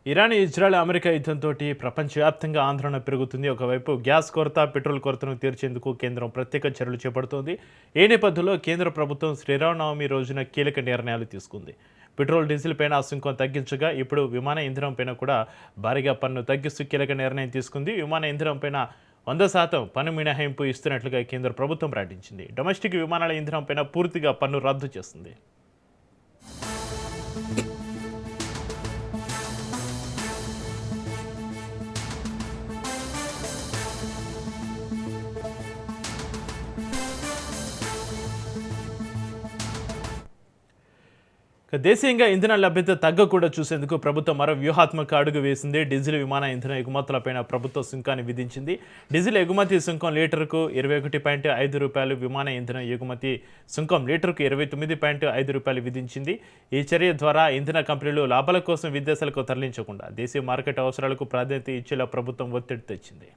Iran, Israel, America యుద్ధంతో ప్రపంచవ్యాప్తంగా ఆందోళన పెరుగుతుంది. ఒకవైపు గ్యాస్ కొరత, పెట్రోల్ కొరతను తీర్చేందుకు కేంద్రం ప్రత్యేక చర్యలు చేపడుతోంది. ఈ నేపథ్యంలో కేంద్ర ప్రభుత్వం శ్రీరామనవమి రోజున కీలక నిర్ణయాలు తీసుకుంది. పెట్రోల్, డీజిల్ పైన సుంకం తగ్గించగా ఇప్పుడు విమాన ఇంధనం పైన కూడా భారీగా పన్ను తగ్గిస్తూ కీలక నిర్ణయం తీసుకుంది. విమాన ఇంధనం పైన 100% పన్ను మినహాయింపు ఇస్తున్నట్లుగా కేంద్ర ప్రభుత్వం ప్రకటించింది. డొమెస్టిక్ విమానాల ఇంధనం పైన పూర్తిగా పన్ను రద్దు చేస్తుంది. దేశీయంగా ఇంధన లభ్యత తగ్గకుండా చూసేందుకు ప్రభుత్వం మరో వ్యూహాత్మక అడుగు వేసింది. డీజిల్ విమాన ఇంధన ఎగుమతులపైన ప్రభుత్వ సుంకాన్ని విధించింది. డీజిల్ ఎగుమతి సుంకం లీటరుకు రూ. 21.5, విమాన ఇంధన ఎగుమతి సుంకం లీటరుకు రూ. 29.5 విధించింది. ఈ చర్య ద్వారా ఇంధన కంపెనీలు లాభాల కోసం విదేశాలకు తరలించకుండా దేశీయ మార్కెట్ అవసరాలకు ప్రాధాన్యత ఇచ్చేలా ప్రభుత్వం ఒత్తిడి తెచ్చింది.